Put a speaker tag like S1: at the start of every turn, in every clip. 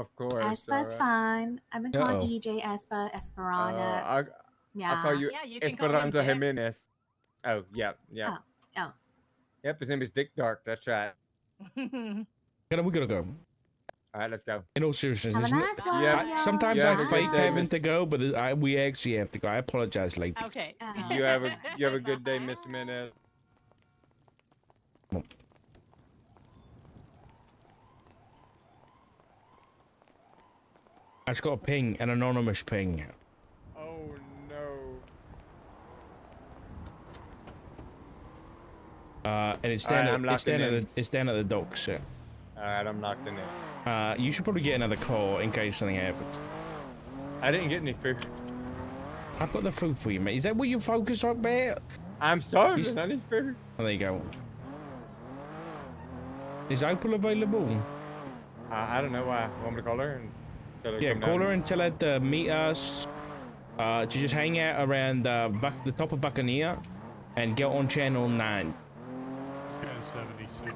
S1: of course. All
S2: Espa's
S1: right.
S2: fine. I've been calling
S3: Uh-oh.
S2: EJ Espa,
S1: Uh,
S2: Esperana.
S1: I I'll call
S2: Yeah.
S1: you
S4: Yeah, you can call him
S1: Esperanza
S4: Dick.
S1: Jimenez. Oh, yep, yep,
S2: Oh, oh.
S1: yep. His name is Dick Dark. That's right.
S3: We gotta go.
S1: All right, let's go.
S3: In all seriousness,
S2: Have a
S3: isn't it?
S2: nice
S1: You
S2: one,
S1: have,
S2: y'all.
S3: Sometimes
S1: you
S3: I
S1: have a good
S3: fake
S1: day,
S2: Bye.
S3: having to
S1: Miss.
S3: go, but we actually have to go. I apologize, lady.
S4: Okay.
S2: Oh.
S1: You have a good day, Miss Jimenez.
S3: I just got a ping, an anonymous ping.
S1: Oh no.
S3: And it's
S1: All
S3: down
S1: right,
S3: at
S1: I'm locking in.
S3: it's down at the docks.
S1: All right, I'm locked in.
S3: You should probably get another call in case something happens.
S1: I didn't get any food.
S3: I've got the food for you, mate. Is that what you focus on, Bear?
S1: I'm starving. I need food.
S3: Oh, there you go. Is Opal available?
S1: I don't know why. Want me to call her and tell her to
S3: Yeah,
S1: come
S3: call
S1: down?
S3: her and tell her to meet us. To just hang out around the top of Buccaneer and get on channel 9.
S5: 1076.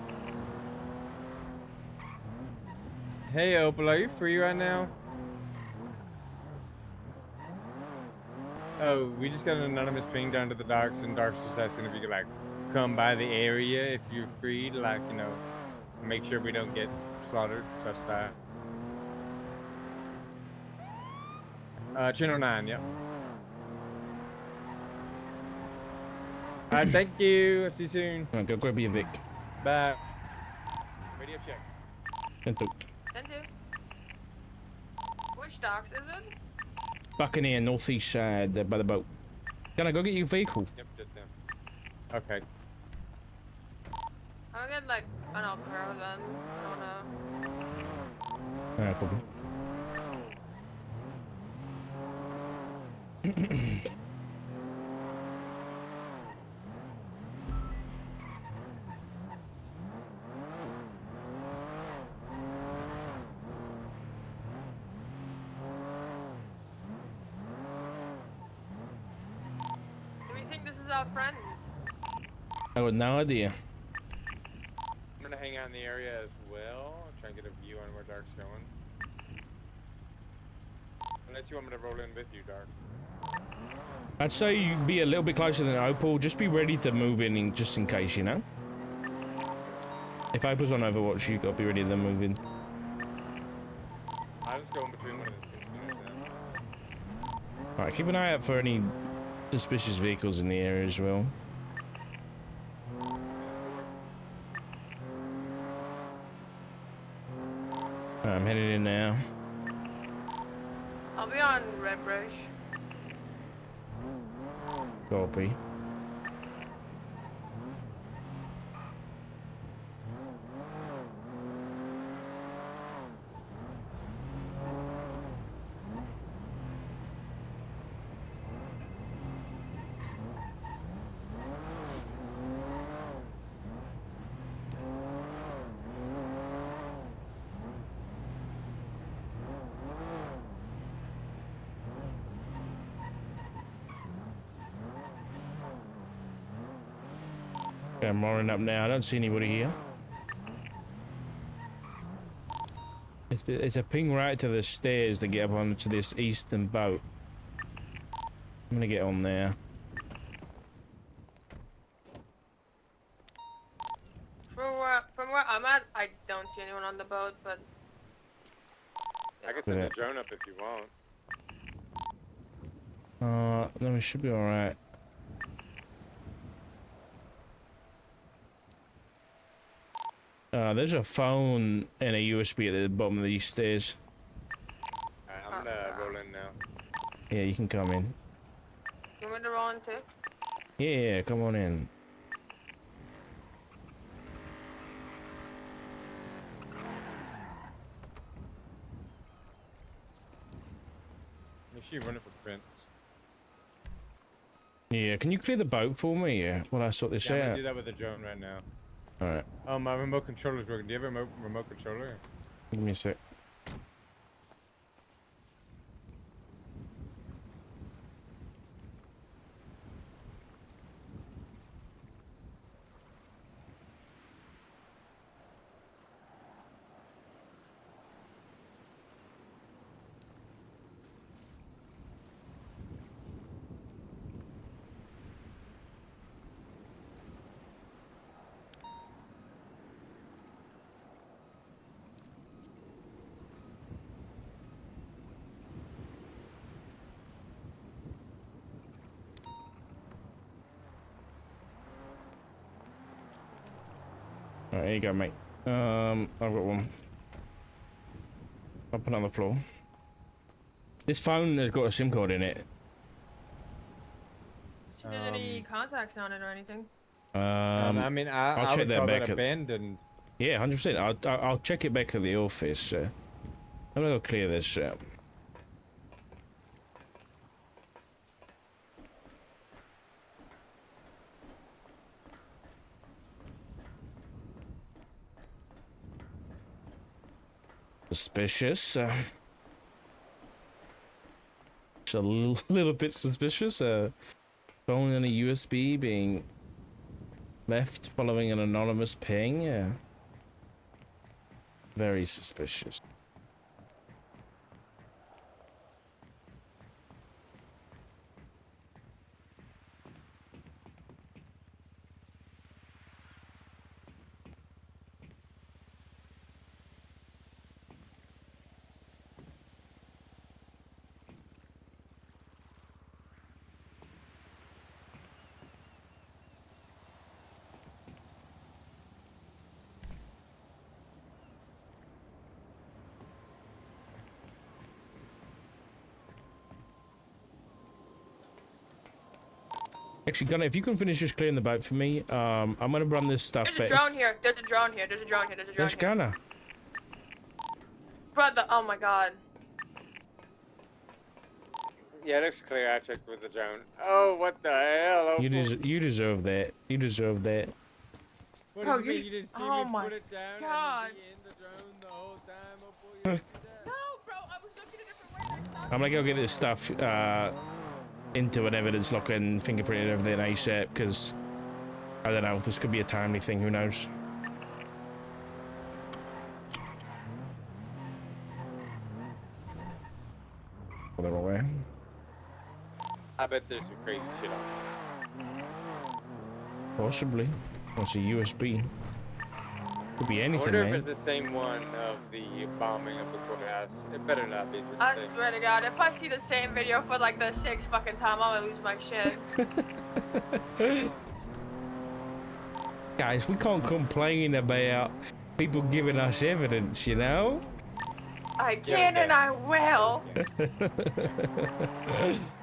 S1: Hey, Opal, are you free right now? Oh, we just got an anonymous ping down to the docks, and Dark's just asking if you could, like, come by the area if you're free to, like, you know, make sure we don't get slaughtered, just that. Channel 9, yep. Alright, thank you. I'll see you soon.
S3: Come on, go grab your Vic.
S1: Bye. Radio check.
S3: Into
S6: Which docks is it?
S3: Buccaneer, northeast side, by the boat. Can I go get your vehicle?
S1: Yep, that's him. Okay.
S6: I'll get like an Alcaro then. I don't know.
S3: Alright, copy.
S6: Do we think this is our friend?
S3: I got no idea.
S1: I'm gonna hang out in the area as well. Try and get a view on where Dark's going. Unless you want me to roll in with you, Dark.
S3: I'd say you be a little bit closer than Opal. Just be ready to move in just in case, you know? If Opal's on Overwatch, you gotta be ready to move in.
S1: I'll just go in between one of the containers then.
S3: Alright, keep an eye out for any suspicious vehicles in the area as well. I'm headed in now.
S6: I'll be on Red Brush.
S3: Copy. Okay, I'm rolling up now. I don't see anybody here. It's a ping right to the stairs to get up onto this eastern boat. I'm gonna get on there.
S6: From where I'm at, I don't see anyone on the boat, but
S1: I can send the drone up if you want.
S3: No, we should be alright. There's a phone and a USB at the bottom of these stairs.
S1: Alright, I'm gonna roll in now.
S3: Yeah, you can come in.
S6: you want me to roll in too?
S3: Yeah, come on in.
S1: Is she running for Prince?
S3: Yeah, can you clear the boat for me? Yeah, while I sort this
S1: Yeah, I'm
S3: out.
S1: gonna do that with the drone right now.
S3: Alright,
S1: Oh, my remote controller's working. Do you have a remote controller?
S3: give me a sec. Alright, here you go, mate. I've got one. I'll put it on the floor. This phone has got a SIM card in it.
S6: See if there's any contacts on it or anything.
S1: I mean,
S3: I'll
S1: I
S3: check
S1: would
S3: that
S1: call
S3: back
S1: that
S3: at-
S1: abandoned.
S3: Yeah, 100%. I'll check it back at the office. I'm gonna go clear this. Suspicious. It's a little bit suspicious. Phone and a USB being left following an anonymous ping. Yeah. Very suspicious. Actually, Gunner, if you can finish just clearing the boat for me, I'm gonna run this stuff
S6: There's a
S3: back.
S6: drone here. There's a drone here. There's a drone here. There's a drone
S3: There's
S6: here.
S3: Gunner.
S6: Brother, oh my god.
S1: Yeah, it looks clear. I checked with the drone. Oh, what the hell?
S3: You deserve that. You deserve that.
S1: What
S6: Oh,
S1: do you mean
S6: you-
S1: you didn't see
S6: oh
S1: me
S6: my
S1: put it down
S6: God.
S1: and be in the drone the whole time? Oh, boy, you didn't see that?
S6: No, bro, I was looking a different way. I saw
S3: I'm gonna go get this stuff into an evidence locker and fingerprint and everything ASAP, because I don't know, this could be a timely thing, who knows. A little way.
S1: I bet there's some crazy shit on
S3: Possibly. That's a USB. Could be
S1: it. I
S3: anything,
S1: wonder if
S3: man.
S1: it's the same one of the bombing of the courthouse. It better not be.
S6: I swear to God, if I see the same video for like the 6th fucking time, I'm gonna lose my shit.
S3: Guys, we can't complain about people giving us evidence, you know?
S6: I can and I will.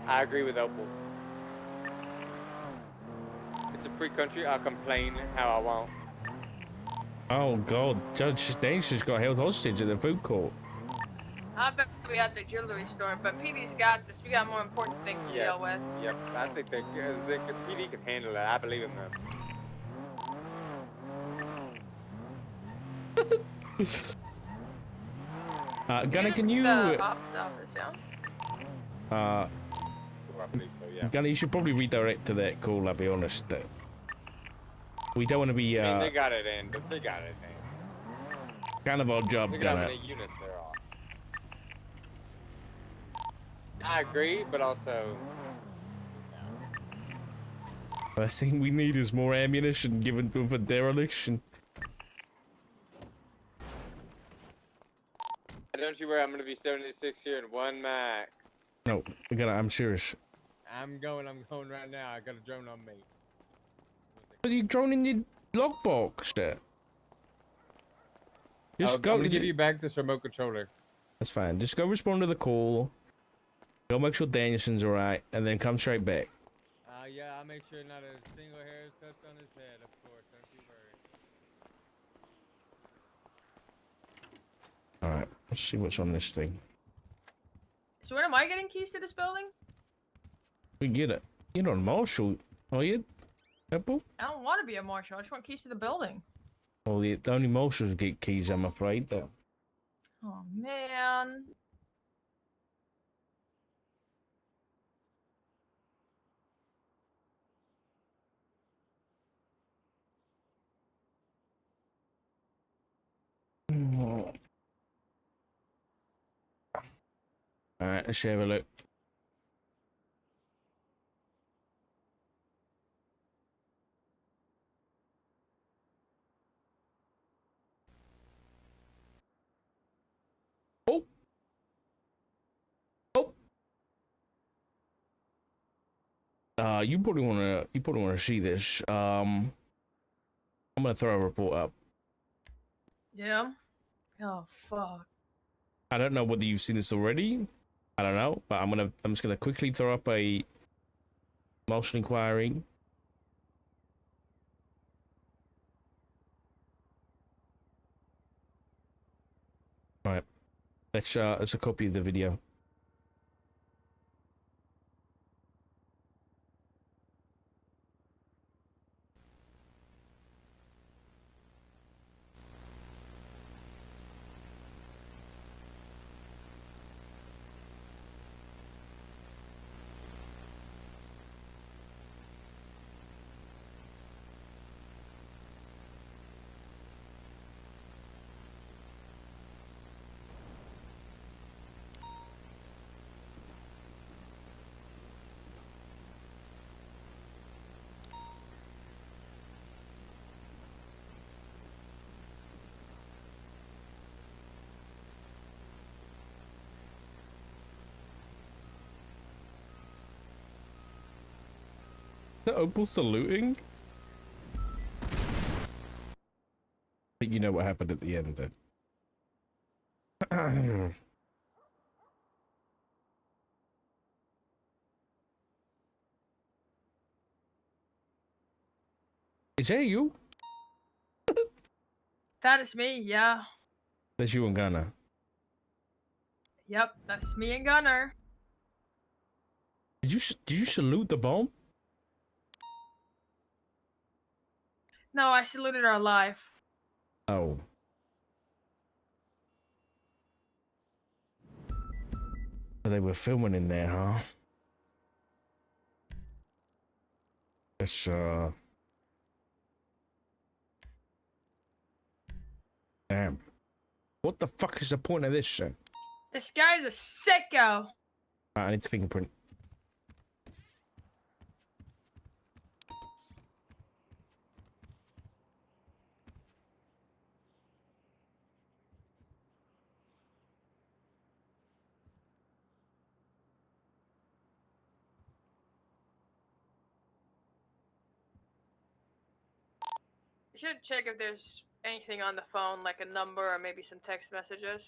S1: I agree with Opal. It's a free country. I'll complain how I want.
S3: Oh god, Judge Stacy's got held hostage at the food court.
S6: I bet we at the jewelry store, but PB's got this. We got more important things to deal with.
S1: Yep. I think the PD can handle it. I believe in them.
S3: Gunner, can you
S6: The ops office, yeah?
S1: I believe so. Yeah.
S3: Gunner, you should probably redirect to that call, I'll be honest. We don't want to be
S1: I mean, they got it in, but they got it in.
S3: kind of our job,
S1: Look at how
S3: Gunner.
S1: many units there are. I agree, but also.
S3: Last thing we need is more ammunition given to them for dereliction.
S1: Don't you worry, I'm gonna be 76 here in one Mac.
S3: No, Gunner, I'm serious.
S1: I'm going right now. I got a drone on me.
S3: But you drone in your lockbox there. Just go.
S1: I'm gonna give you back this remote controller.
S3: That's fine. Just go respond to the call. Go make sure Danielson's alright, and then come straight back.
S1: Yeah, I'll make sure not a single hair is touched on his head, of course. Don't you worry.
S3: Alright, let's see what's on this thing.
S6: So when am I getting keys to this building?
S3: We get it. You're not a marshal, are you? Apple?
S6: I don't want to be a marshal. I just want keys to the building.
S3: Well, the only marshals get keys, I'm afraid, though.
S6: Oh, man.
S3: Alright, let's have a look. Oh! Oh! You probably wanna see this. I'm gonna throw a report up.
S6: Yeah. Oh fuck.
S3: I don't know whether you've seen this already. I don't know, but I'm just gonna quickly throw up a motion inquiry. Right. Let's a copy of the video. The Opal saluting? But you know what happened at the end then. Is that you?
S6: That is me, yeah.
S3: That's you and Gunner.
S6: Yep, that's me and Gunner.
S3: Did you salute the bomb?
S6: No, I saluted our life.
S3: Oh. So they were filming in there, huh? That's damn. What the fuck is the point of this shit?
S6: This guy's a sicko.
S3: I need to fingerprint.
S6: You should check if there's anything on the phone, like a number or maybe some text messages.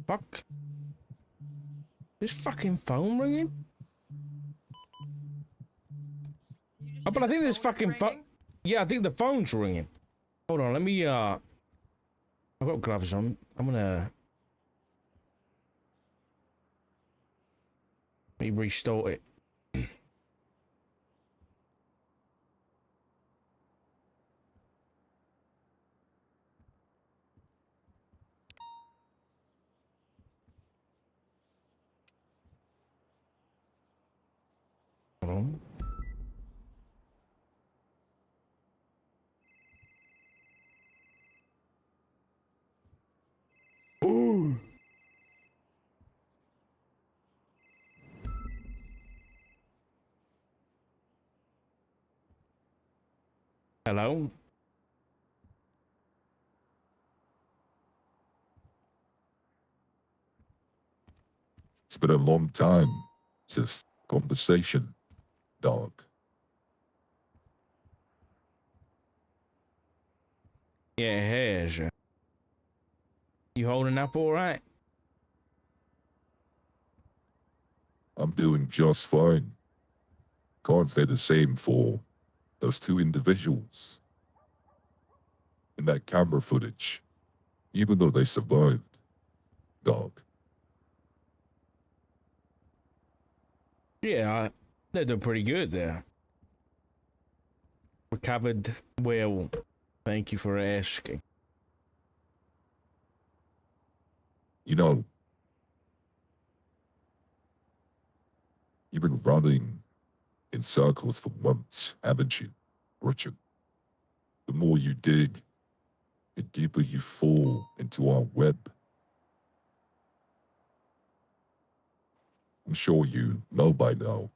S3: Fuck. This fucking phone ringing? Oh, but I think this fucking phone. Yeah, I think the phone's ringing. Hold on, let me I've got gloves on. I'm gonna let me restart it. Hold on. Ooh. Hello?
S2: It's been a long time since conversation, dog.
S3: Yeah, it has. You holding up all right?
S2: I'm doing just fine. Can't say the same for those two individuals in that camera footage, even though they survived, dog.
S3: Yeah, they're doing pretty good there. Recovered well. Thank you for asking.
S2: You know, you've been running in circles for months, haven't you, Richard? The more you dig, the deeper you fall into our web. I'm sure you know by now.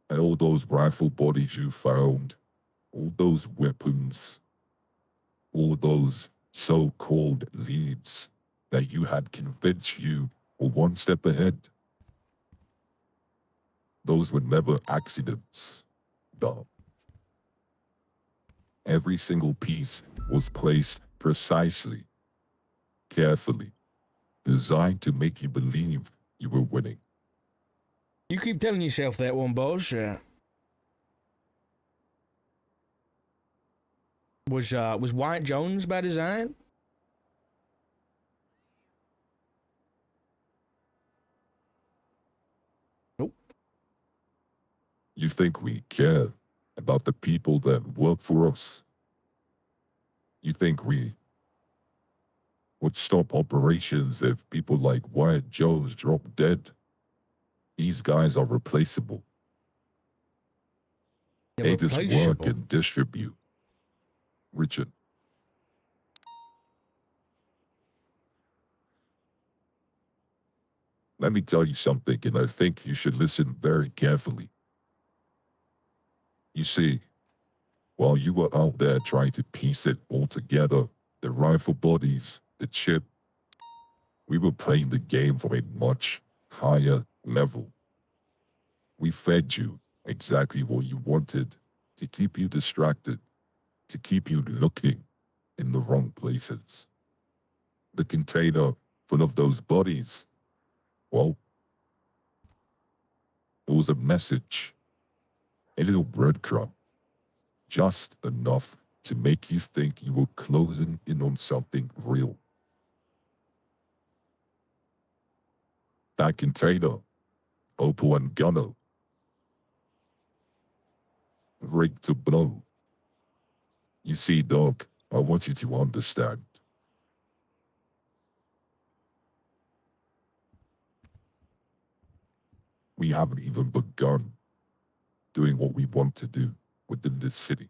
S2: And all those rifle bodies you found, all those weapons, all those so-called leads that you had convinced you were one step ahead. Those were never accidents, Dom. Every single piece was placed precisely, carefully, designed to make you believe you were winning.
S3: You keep telling yourself that one, boss. Was White Jones by design? Nope.
S2: You think we care about the people that work for us? You think we would stop operations if people like White Jones drop dead? These guys are replaceable.
S3: They're
S2: They just work
S3: replaceable.
S2: and distribute. Richard. Let me tell you something, and I think you should listen very carefully. You see, while you were out there trying to piece it all together, the rifle bodies, the chip, we were playing the game from a much higher level. We fed you exactly what you wanted to keep you distracted, to keep you looking in the wrong places. The container full of those bodies, well, it was a message, a little breadcrumb, just enough to make you think you were closing in on something real. That container, Opal and Gunner, rigged to blow. You see, dog, I want you to understand. We haven't even begun doing what we want to do within this city.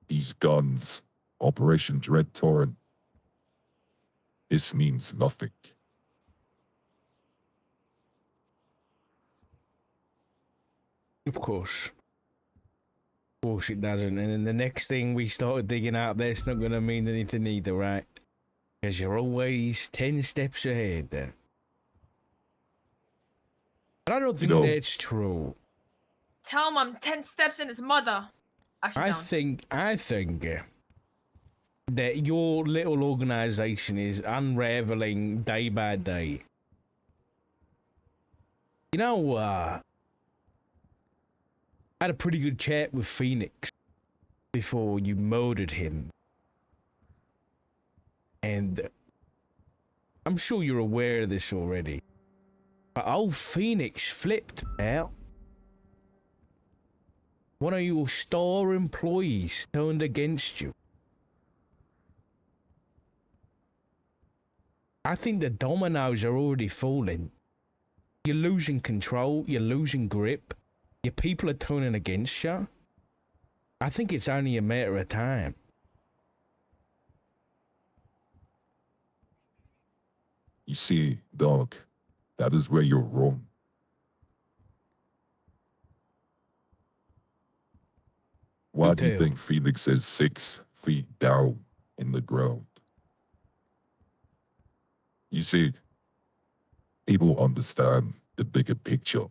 S2: These guns, Operation Dread Torrent, this means nothing.
S3: Of course. Of course it doesn't. And then the next thing we started digging out, that's not going to mean anything either, right? Because you're always 10 steps ahead then. But I don't think
S2: know-
S3: that's true.
S6: Tell him I'm 10 steps in his mother. Actually,
S3: I
S6: don't.
S3: think that your little organization is unraveling day by day. You know, I had a pretty good chat with Phoenix before you murdered him. And I'm sure you're aware of this already. But old Phoenix flipped, pal. One of your star employees turned against you. I think the dominoes are already falling. You're losing control, you're losing grip, your people are turning against you. I think it's only a matter of time.
S2: You see, dog, that is where you're wrong. Why do you
S3: tell.
S2: think Phoenix is 6 feet down in the ground? You see, people understand the bigger picture.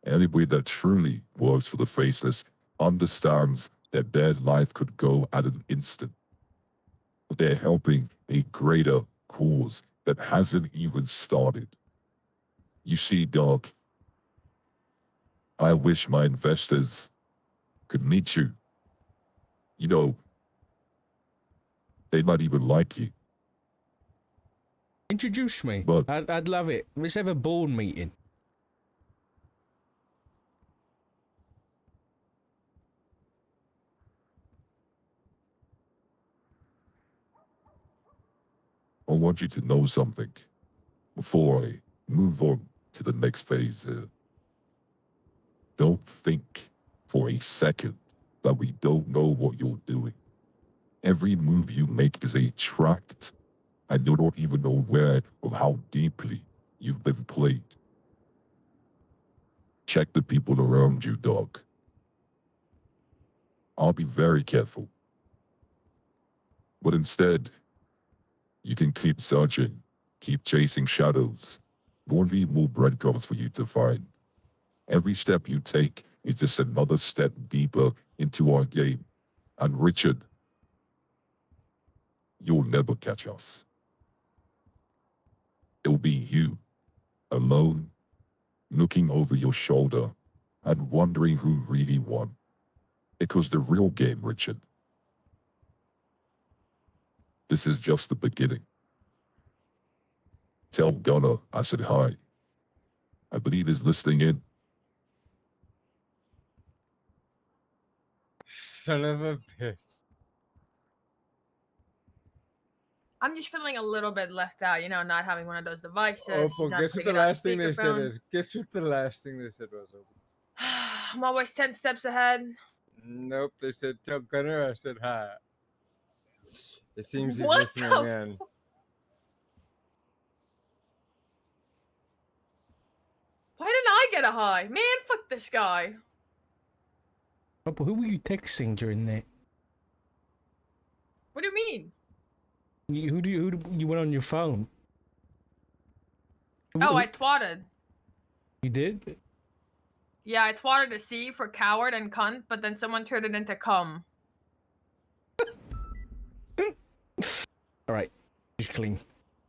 S2: Anybody that truly works for the Faceless understands that their life could go at an instant. But they're helping a greater cause that hasn't even started. You see, dog, I wish my investors could meet you. You know, they might even like you.
S3: Introduce me.
S2: But-
S3: I'd love it. Let's have a board meeting.
S2: I want you to know something before I move on to the next phase here. Don't think for a second that we don't know what you're doing. Every move you make is a tract, and you don't even know aware of how deeply you've been played. Check the people around you, dog. I'll be very careful. But instead, you can keep searching, keep chasing shadows. There won't be more breadcrumbs for you to find. Every step you take is just another step deeper into our game. And Richard, you'll never catch us. It'll be you, alone, looking over your shoulder and wondering who really won. Because the real game, Richard, this is just the beginning. Tell Gunner I said hi. I believe he's listening in.
S1: Son of a bitch.
S6: I'm just feeling a little bit left out, you know, not having one of those devices.
S1: Opal,
S6: not
S1: guess what the
S6: picking up
S1: last thing they said
S6: speakerphone.
S1: is? Guess what the last thing they said was, Opal?
S6: I'm always 10 steps ahead.
S1: Nope, they said tell Gunner I said hi. It seems he's
S6: What
S1: listening
S6: the
S1: in.
S6: Why didn't I get a high? Man, fuck this guy.
S3: Oh, but who were you texting during that?
S6: What do you mean?
S3: Who you went on your phone?
S6: Oh, I twatted.
S3: You did?
S6: Yeah, I twatted a C for coward and cunt, but then someone turned it into cum.
S3: All right, she's clean.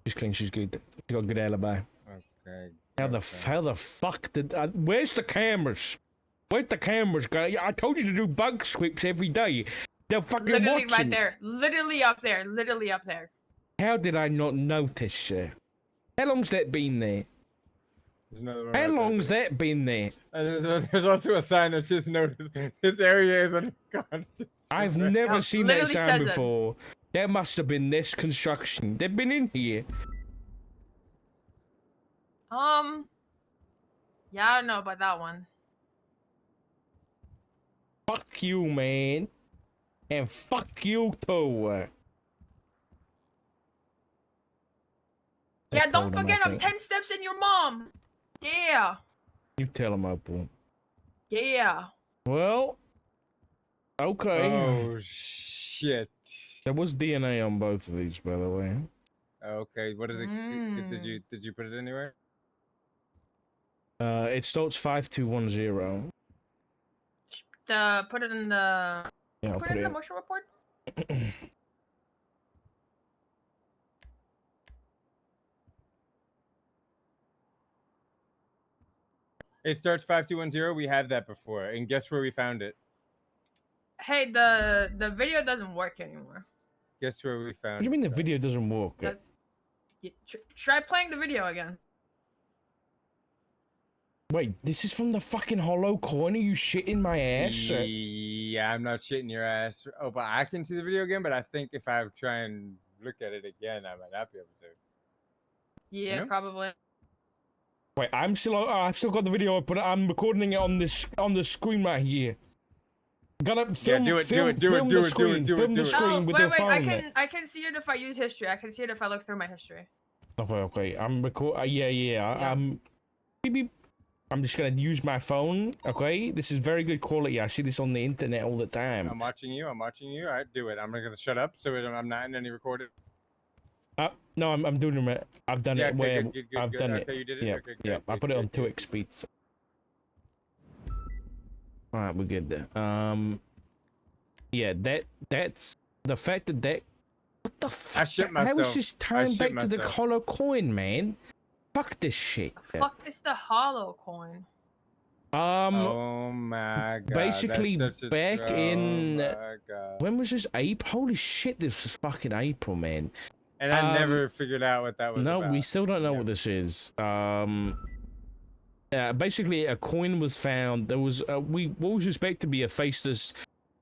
S3: She's clean. She's good. She got a good alibi.
S1: Okay.
S3: How the fuck did? Where's the cameras? Where's the cameras, guy? I told you to do bug sweeps every day. They're fucking
S6: Literally
S3: watching.
S6: right there. Literally up there. Literally up there.
S3: How did I not notice, sir? How long's that been there?
S1: There's another one
S3: How
S1: right there,
S3: long's
S1: too.
S3: that been there?
S1: And there's also a sign that says notice this area is under constant
S3: I've
S1: surveillance.
S3: never
S6: No,
S3: seen that
S6: literally
S3: sign
S6: says it.
S3: before. That must have been this construction. They've been in here.
S6: Yeah, I don't know about that one.
S3: Fuck you, man. And fuck you too.
S6: Yeah,
S3: I
S6: don't
S3: told him, I
S6: forget I'm
S3: think.
S6: 10 steps in your mom. Yeah.
S3: You tell him, Opal.
S6: Yeah.
S3: Well, okay.
S1: Oh shit.
S3: There was DNA on both of these, by the way.
S1: Okay, what is it?
S6: Mm.
S1: Did you put it anywhere?
S3: It starts 5210.
S6: Put it in the.
S3: Yeah, I'll
S6: Put
S3: put
S6: it in the
S3: it.
S6: motion report.
S1: It starts 5210. We had that before, and guess where we found it?
S6: Hey, the video doesn't work anymore.
S1: Guess where we
S3: What
S1: found
S3: do you mean the
S1: it?
S3: video doesn't work?
S6: That's. Try playing the video again.
S3: Wait, this is from the fucking hollow coin? Are you shitting my ass?
S1: Yeah, I'm not shitting your ass. Oh, but I can see the video again. But I think if I try and look at it again, I might not be able to.
S6: Yeah,
S1: know?
S6: probably.
S3: Wait, I've still got the video up, but I'm recording it on the screen right here. Gotta film,
S1: do it, do
S3: film,
S1: it, do it,
S3: film
S1: do
S3: the
S1: it, do it,
S3: screen,
S1: do it,
S3: film
S1: do
S3: the
S1: it.
S3: screen with your phone.
S6: I can see it if I use history. I can see it if I look through my history.
S3: Okay. I'm record. Yeah.
S6: Yeah.
S3: I'm. Beep, beep. I'm just gonna use my phone. Okay, this is very good quality. I see this on the internet all the time.
S1: I'm watching you. I'm watching you. All right, do it. I'm not gonna shut up, so I'm not in any recorded.
S3: No, I'm doing it. I've done
S1: Yeah,
S3: it.
S1: okay,
S3: Where
S1: good,
S3: I've
S1: good.
S3: done
S1: Okay,
S3: it.
S1: you did it?
S3: Yeah,
S1: Okay,
S3: yeah.
S1: good,
S3: I
S1: good,
S3: put it on
S1: good,
S3: 2x speeds. All right, we're good there. Yeah, that's the fact that what the fuck?
S1: I shit
S3: How is
S1: myself.
S3: this
S1: I
S3: time
S1: shit
S3: back to the
S1: myself.
S3: hollow coin, man? Fuck this shit.
S6: Fuck is the hollow coin?
S1: Oh my god.
S3: basically
S1: that's such a,
S3: back in-
S1: Oh my god.
S3: When was this? April? Holy shit! This was fucking April, man.
S1: And I never figured out what that was
S3: No,
S1: about.
S3: we still don't know
S1: Yeah.
S3: what this is. Basically, a coin was found. There was what was suspected to be a faceless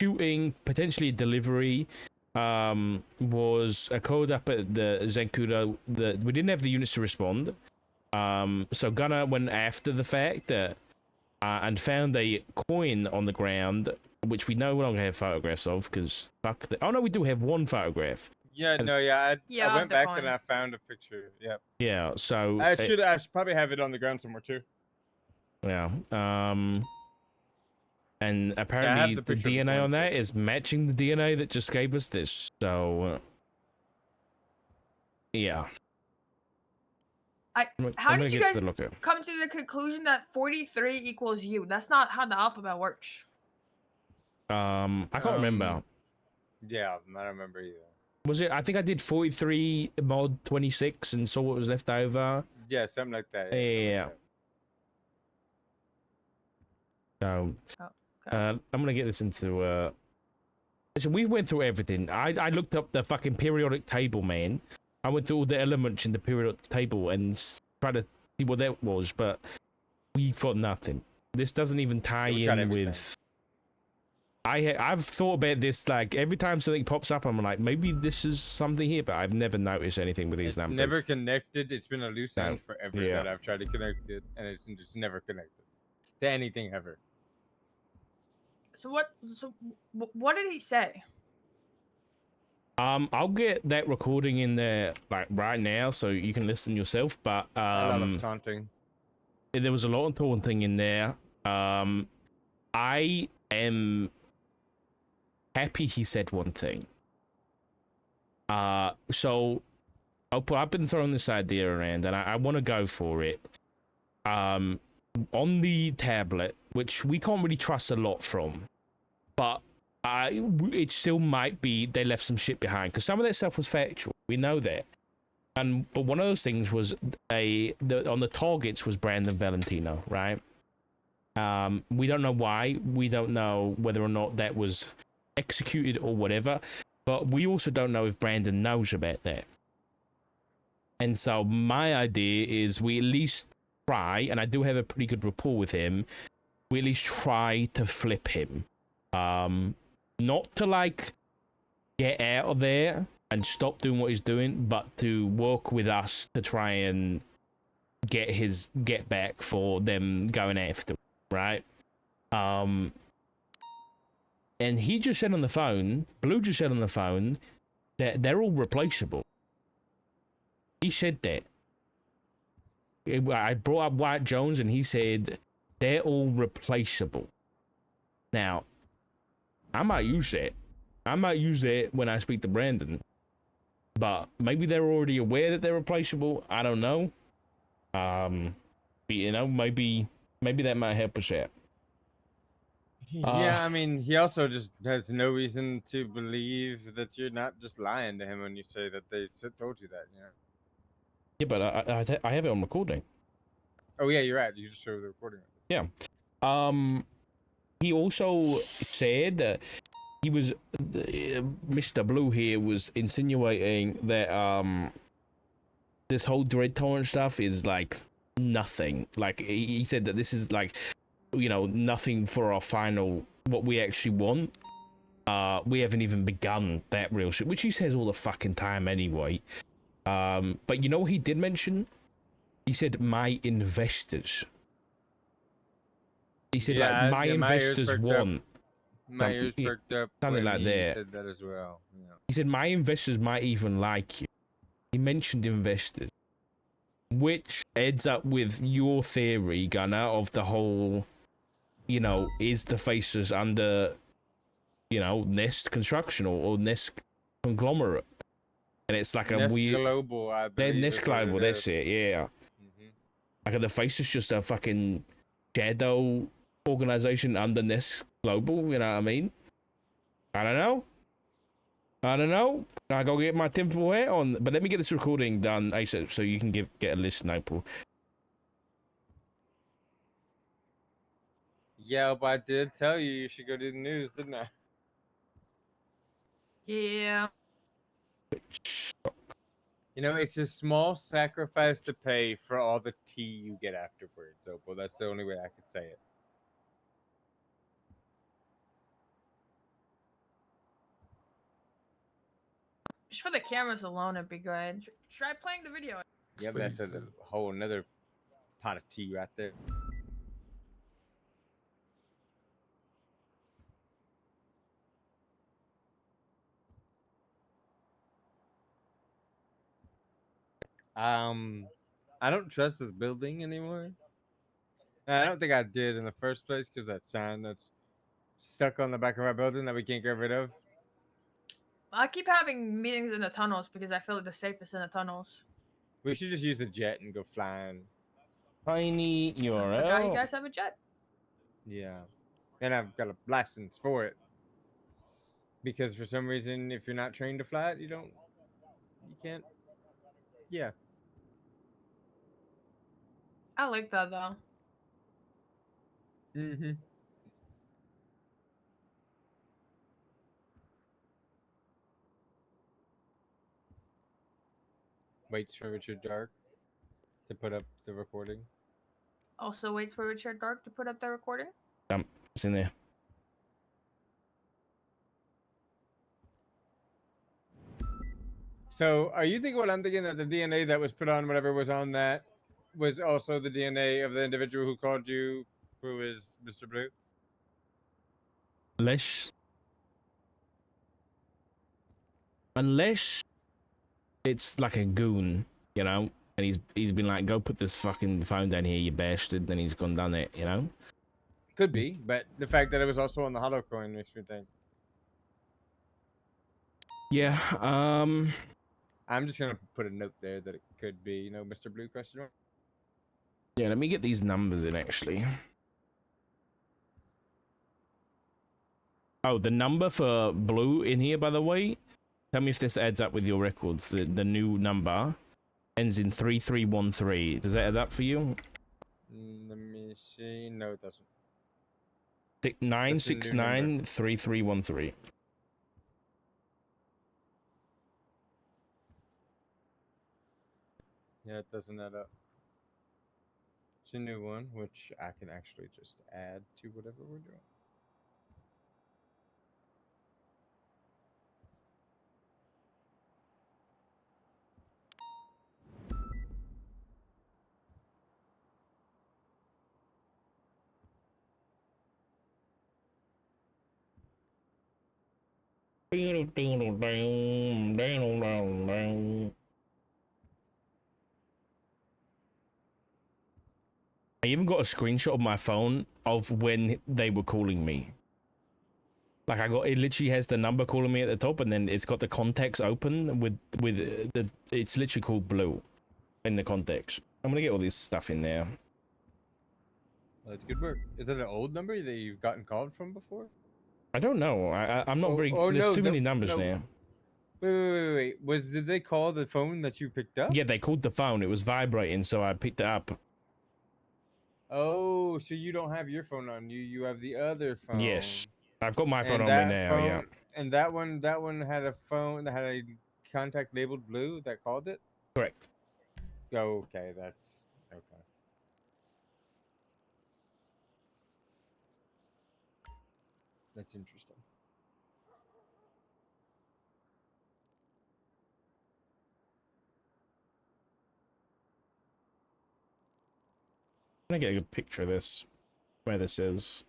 S3: shooting, potentially a delivery. Was a code up at the Zancudo. We didn't have the units to respond. So Gunner went after the fact and found a coin on the ground, which we no longer have photographs of because fuck the. Oh no, we do have one photograph.
S1: Yeah, no, yeah.
S6: Yeah,
S1: I went back
S6: definitely.
S1: and I found a picture. Yeah.
S3: Yeah. So
S1: I should probably have it on the ground somewhere too.
S3: yeah. And
S1: Yeah, I have
S3: apparently
S1: the
S3: the
S1: picture of the
S3: DNA
S1: porn
S3: on that
S1: star.
S3: is matching the DNA that just gave us this. So, yeah.
S6: How
S3: I'm
S6: did
S3: gonna
S6: you
S3: get to
S6: guys
S3: the looker.
S6: come to the conclusion that 43 equals you? That's not how the alphabet works.
S3: I can't remember.
S1: Yeah, I don't remember either.
S3: Was it? I think I did 43 mod 26 and saw what was left over.
S1: Yeah, something like that.
S3: Yeah.
S1: Something like that.
S3: So,
S6: Okay.
S3: I'm gonna get this into. So we went through everything. I looked up the fucking periodic table, man. I went through all the elements in the periodic table and tried to see what that was, but we got nothing. This doesn't even tie
S1: Yeah, we tried
S3: in
S1: everything.
S3: with. I've thought about this, like every time something pops up, I'm like, maybe this is something here, but I've never noticed anything with these
S1: It's
S3: numbers.
S1: never connected. It's been a loose
S3: No.
S1: end forever
S3: Yeah.
S1: that I've tried to connect it, and it's just never connected to anything ever.
S6: So what did he say?
S3: I'll get that recording in there like right now, so you can listen yourself. But
S1: A lot of taunting.
S3: there was a lot of taunting in there. I am happy he said one thing. So I've been throwing this idea around, and I want to go for it. On the tablet, which we can't really trust a lot from, but it still might be they left some shit behind, because some of that stuff was factual. We know that. But one of those things was on the targets was Brandon Valentino, right? We don't know why. We don't know whether or not that was executed or whatever. But we also don't know if Brandon knows about that. And so my idea is we at least try, and I do have a pretty good rapport with him, we at least try to flip him. Not to like get out of there and stop doing what he's doing, but to work with us to try and get back for them going after him, right? And he just said on the phone, Blue just said on the phone, that they're all replaceable. He said that. I brought up White Jones, and he said they're all replaceable. Now, I might use that. I might use that when I speak to Brandon. But maybe they're already aware that they're replaceable. I don't know. You know, maybe that might help us out.
S1: Yeah, I mean, he also just has no reason to believe that you're not just lying to him when you say that they told you that. You know.
S3: Yeah, but I have it on recording.
S1: Oh yeah, you're right. You just showed the recording.
S3: Yeah. He also said that he was Mr. Blue here was insinuating that this whole dread torrent stuff is like nothing. Like he said that this is like, you know, nothing for our final what we actually want. We haven't even begun that real shit, which he says all the fucking time anyway. But you know what he did mention? He said my investors. He said like my investors want.
S1: My ears perked up.
S3: Something
S1: when
S3: like
S1: he
S3: that.
S1: said that as well. Yeah.
S3: He said my investors might even like you. He mentioned investors, which adds up with your theory, Gunner, of the whole, you know, is the Faceless under, you know, Nest Construction or Nest Conglomerate, and it's like a
S1: Nest
S3: weird
S1: Global, I believe.
S3: Nest Global. That's it. Yeah. Like the Faceless just a fucking shadow organization under Nest Global. You know what I mean? I don't know. I go get my tinfoil hat on, but let me get this recording done ASAP so you can get a listen, Opal.
S1: Yeah, but I did tell you you should go do the news, didn't I?
S6: Yeah.
S1: You know, it's a small sacrifice to pay for all the tea you get afterwards, Opal. That's the only way I could say it.
S6: Just for the cameras alone, it'd be good. Try playing the video.
S1: Yeah, but that's a whole another pot of tea right there. I don't trust this building anymore. And I don't think I did in the first place because that sign that's stuck on the back of our building that we can't get rid of?
S6: I keep having meetings in the tunnels because I feel like the safest in the tunnels.
S1: We should just use the jet and go flying.
S3: Tiny
S6: I forgot you
S3: URL.
S6: guys have a jet.
S1: Yeah. And I've got a license for it. Because for some reason, if you're not trained to fly it, you can't. Yeah.
S6: I like that though.
S1: Mm-hmm. Waits for Richard Dark to put up the recording.
S6: Also waits for Richard Dark to put up the recording.
S3: It's in there.
S1: So, are you thinking what I'm thinking, that the DNA that was put on whatever was on that was also the DNA of the individual who called you, who is Mr. Blue?
S3: Unless it's like a goon, you know, and he's been like, go put this fucking phone down here, you bastard. Then he's gone done it, you know.
S1: Could be, but the fact that it was also on the hollow coin makes me think.
S3: Yeah.
S1: I'm just gonna put a note there that it could be, Mr. Blue question mark.
S3: Yeah. Let me get these numbers in actually. Oh, the number for Blue in here, by the way. Tell me if this adds up with your records. The new number ends in 3313. Does that add up for you?
S1: Let me see. No, it doesn't.
S3: 9693313.
S1: Yeah, it doesn't add up. It's a new one, which I can actually just add to whatever we're doing.
S3: I even got a screenshot of my phone of when they were calling me. Like it literally has the number calling me at the top, and then it's got the contacts open with it's literally called Blue in the context. I'm gonna get all this stuff in there.
S1: Well, that's good work. Is that an old number that you've gotten called from before?
S3: I don't know. I'm not very. There's
S1: no,
S3: too many numbers
S1: no.
S3: there.
S1: Wait. Did they call the phone that you picked up?
S3: Yeah, they called the phone. It was vibrating, so I picked it up.
S1: Oh, so you don't have your phone on you. You have the other phone.
S3: Yes, I've got my phone
S1: And
S3: on me
S1: that
S3: now.
S1: phone,
S3: Yeah,
S1: and that one had a phone that had a contact labeled Blue that called it.
S3: correct.
S1: Okay, that's okay. That's interesting.
S3: I'm gonna get a good picture of this. Where this is.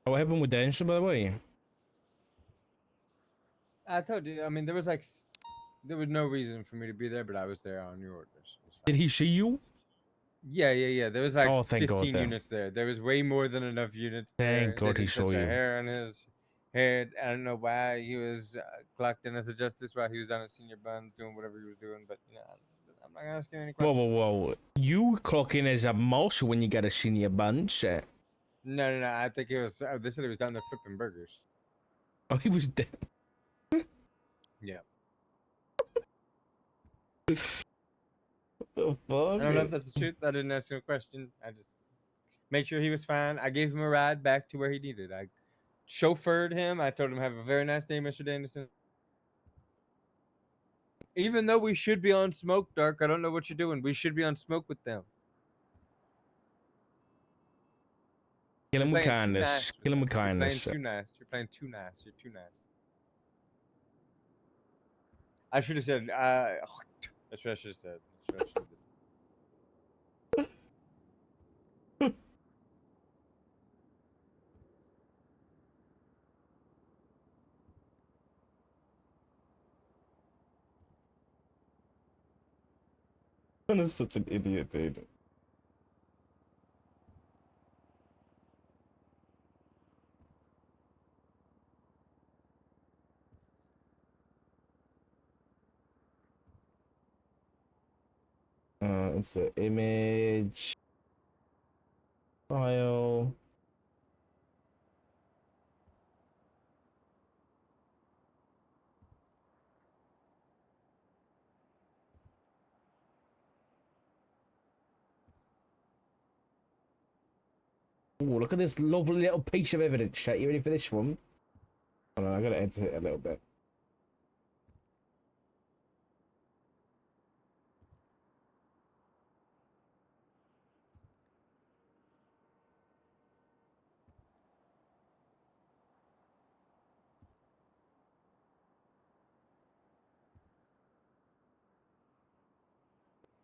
S3: Oh, what happened with Daniel, by the way?
S1: I told you. I mean, there was no reason for me to be there, but I was there on your orders.
S3: Did he see you?
S1: Yeah. There was like
S3: Oh, thank God,
S1: 15
S3: then.
S1: units there. There was way more than enough units
S3: Thank
S1: there.
S3: God
S1: They
S3: he
S1: didn't
S3: saw
S1: touch a
S3: you.
S1: hair on his head. I don't know why he was clocked in as a justice while he was down at Senior Buns doing whatever he was doing, but I'm not asking any
S3: Whoa,
S1: questions.
S3: whoa. You clock in as a marshal when you get a senior bunch.
S1: No. I think it was. They said he was down there flipping burgers.
S3: Oh, he was dead.
S1: Yeah.
S3: The fuck?
S1: I don't know if that's the truth. I didn't ask him a question. I just made sure he was fine. I gave him a ride back to where he needed. I chauffeured him. I told him, "Have a very nice day, Mr. Danielson." Even though we should be on smoke, Dark, I don't know what you're doing. We should be on smoke with them.
S3: Kill him
S1: You're
S3: with
S1: playing too
S3: kindness.
S1: nice
S3: Kill him with
S1: You're playing
S3: kindness.
S1: too nice. You're playing too nice. You're too nice. I should have said. That's what I should have said.
S3: Gunner's such an idiot, dude. It's the image file. Oh, look at this lovely little piece of evidence, chat. You ready for this one? Hold on, I gotta edit it a little bit.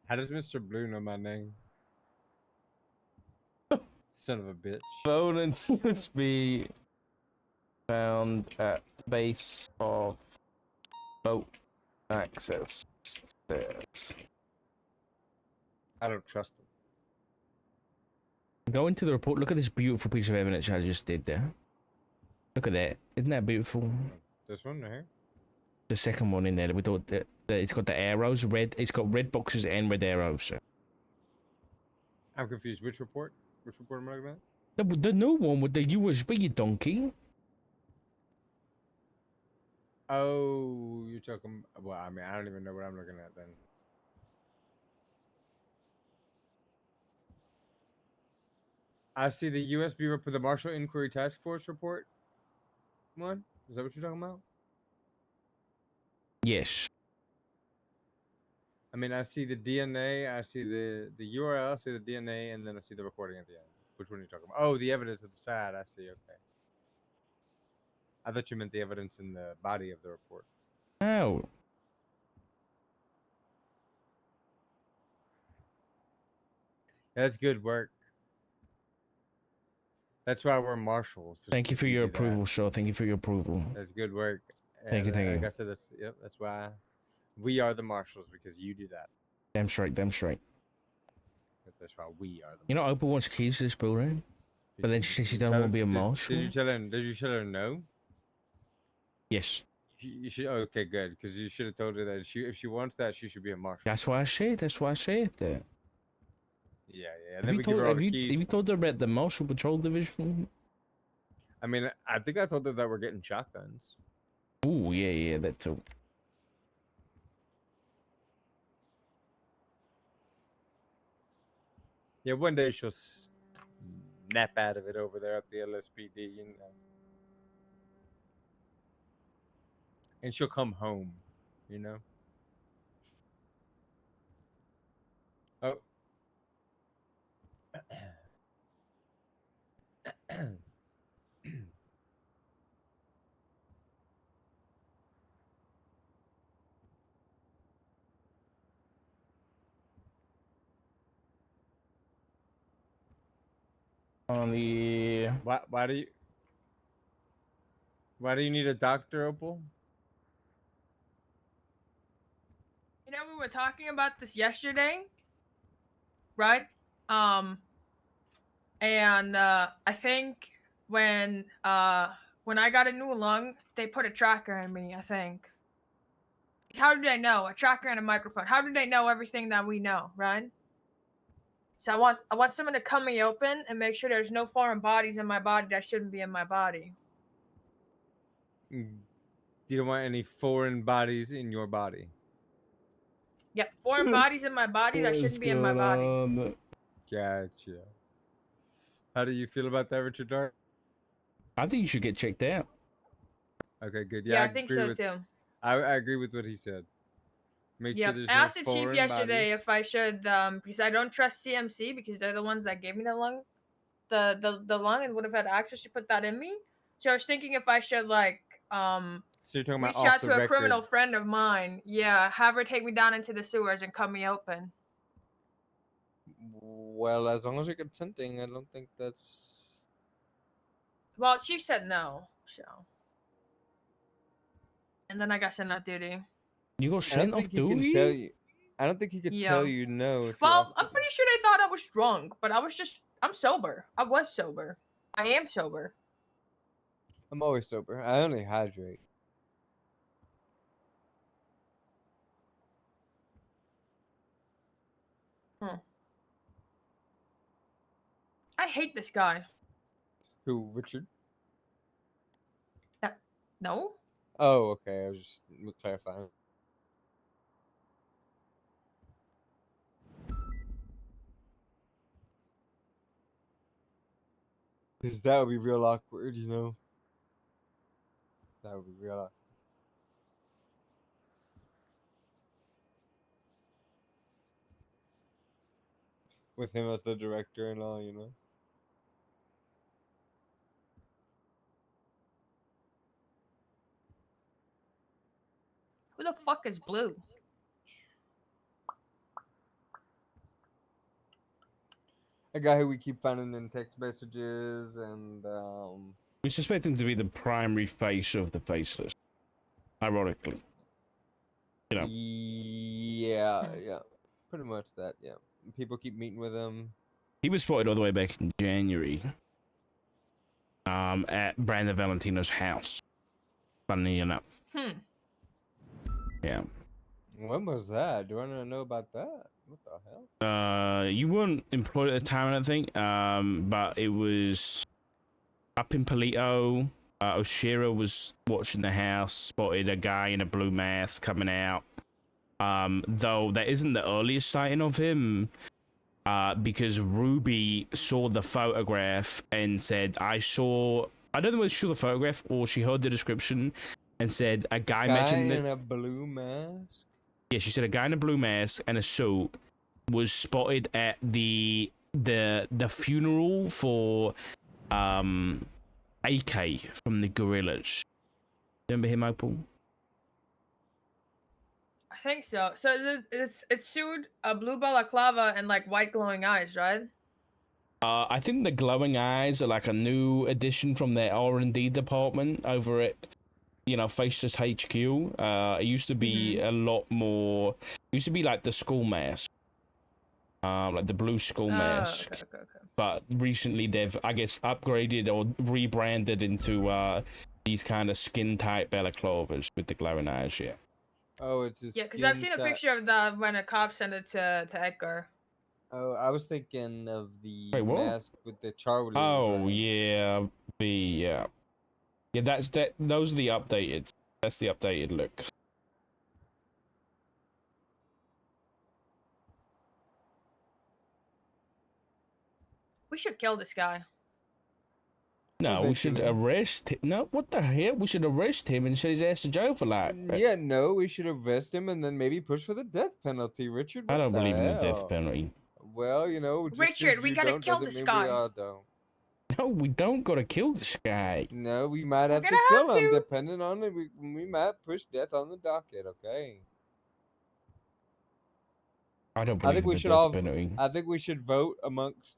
S1: How does Mr. Blue know my name? Son of a bitch.
S3: Phone and USB found at base of boat access stairs.
S1: I don't trust him.
S3: Go into the report. Look at this beautiful piece of evidence I just did there. Look at that. Isn't that beautiful?
S1: This one right here?
S3: The second one in there. We thought that it's got the arrows, red. It's got red boxes and red arrows. So.
S1: I'm confused. Which report? Which report am I looking at?
S3: The new one with the USB, you donkey.
S1: Oh, you're talking. Well, I mean, I don't even know what I'm looking at then. I see the USB report, the Marshall Inquiry Task Force report. One? Is that what you're talking about?
S3: Yes.
S1: I mean, I see the DNA, I see the URL, I see the DNA, and then I see the recording at the end. Which one are you talking about? Oh, the evidence at the side. I see. Okay. I thought you meant the evidence in the body of the report.
S3: Oh.
S1: That's good work. That's why we're marshals. so
S3: Thank you for
S1: we
S3: your
S1: do that.
S3: approval, sir. Thank you for your approval.
S1: That's good work.
S3: Thank you, thank
S1: Like
S3: you.
S1: I said, that's why we are the marshals, because you do that.
S3: Damn straight, damn straight.
S1: That's why we are the.
S3: You know, Opal wants keys to this building, but then she says she doesn't want to be a marshal.
S1: Did you tell her? Did you tell her no?
S3: Yes.
S1: You should. Okay, good. Because you should have told her that if she wants that, she should be a marshal.
S3: That's why I said. That's why I said that.
S1: Yeah. And then we give her all the keys.
S3: Have you told her about the Marshal Patrol Division?
S1: I mean, I think I told her that we're getting shotguns.
S3: Ooh, yeah, that too.
S1: Yeah, one day she'll snap out of it over there at the LSPD, you know. And she'll come home, you know. Oh.
S3: On the
S1: Why do you need a doctor, Opal?
S6: You know, we were talking about this yesterday, right? And I think when I got a new lung, they put a tracker in me, I think. How do they know? A tracker and a microphone. How do they know everything that we know, right? So I want someone to cut me open and make sure there's no foreign bodies in my body that shouldn't be in my body.
S1: You don't want any foreign bodies in your body.
S6: Yep, foreign bodies in my body that shouldn't be in my body.
S1: Gotcha. How do you feel about that, Richard Dart?
S3: I think you should get checked out.
S1: Okay, good.
S6: Yeah,
S1: Yeah,
S6: I think so too.
S1: I agree with what he said. Make sure
S6: Yep.
S1: there's
S6: I
S1: no
S6: asked the chief
S1: foreign
S6: yesterday
S1: bodies.
S6: if I should, because I don't trust CMC because they're the ones that gave me the lung, the lung, and would have had access to put that in me. So I was thinking if I should
S1: So you're talking about
S6: reach
S1: off
S6: out
S1: the
S6: to a
S1: record.
S6: criminal friend of mine. Yeah, have her take me down into the sewers and cut me open.
S1: Well, as long as you're consenting, I don't think that's.
S6: Well, chief said no, so. And then I got sent off duty.
S3: You got
S1: I don't
S3: sent off
S1: think he can tell
S3: duty?
S1: you. I don't think he could
S6: Yeah.
S1: tell you no if you
S6: Well,
S1: offered
S6: I'm pretty sure they thought I was drunk, but I'm sober. I was sober. I am sober.
S1: I'm always sober. I only hydrate.
S6: I hate this guy.
S1: Who, Richard?
S6: No?
S1: Oh, okay. I was just clarifying. Because that would be real awkward, you know? That would be real awkward. With him as the director and all, you know?
S6: Who the fuck is Blue?
S1: A guy who we keep finding in text messages and,
S3: We suspect him to be the primary face of the Faceless. Ironically. You know.
S1: Yeah, yeah. Pretty much that, yeah. People keep meeting with him.
S3: He was spotted all the way back in January. At Brandon Valentino's house. Funny enough. Yeah.
S1: When was that? Do I know about that? What the hell?
S3: You weren't employed at the time, I don't think. But it was up in Palito. Oshira was watching the house, spotted a guy in a blue mask coming out. Though that isn't the earliest sighting of him. Because Ruby saw the photograph and said, I don't know whether she saw the photograph or she heard the description and said a guy mentioned
S1: in a blue mask?
S3: Yeah, she said a guy in a blue mask and a suit was spotted at the funeral for AK from the Gorillas. Remember him, Opal?
S6: I think so. So it's sued a blue balaclava and like white glowing eyes, right?
S3: I think the glowing eyes are like a new addition from their R&D department over at, Faceless HQ. It used to be a lot more. It used to be like the school mask, like the blue school mask.
S6: Okay.
S3: But recently they've, I guess, upgraded or rebranded into these kind of skin tight balaclavas with the glowing eyes. Yeah.
S1: Oh, it's his
S6: Yeah, because I've seen a picture of that when a cop sent it to Edgar.
S1: Oh, I was thinking of the
S3: Wait, what?
S1: mask with the Charlie.
S3: Oh, yeah. Yeah, those are the updated. That's the updated look.
S6: We should kill this guy.
S3: No, we should arrest him. No, what the hell? We should arrest him and send his ass to jail for life.
S1: Yeah, no, we should arrest him and then maybe push for the death penalty, Richard.
S3: I don't believe in the death penalty.
S1: Well, just
S6: Richard, we gotta kill this guy.
S3: No, we don't gotta kill this guy.
S1: No, we might have to kill him, depending on it. We might push death on the docket, okay?
S3: I don't believe in the death penalty.
S1: I think we should vote amongst,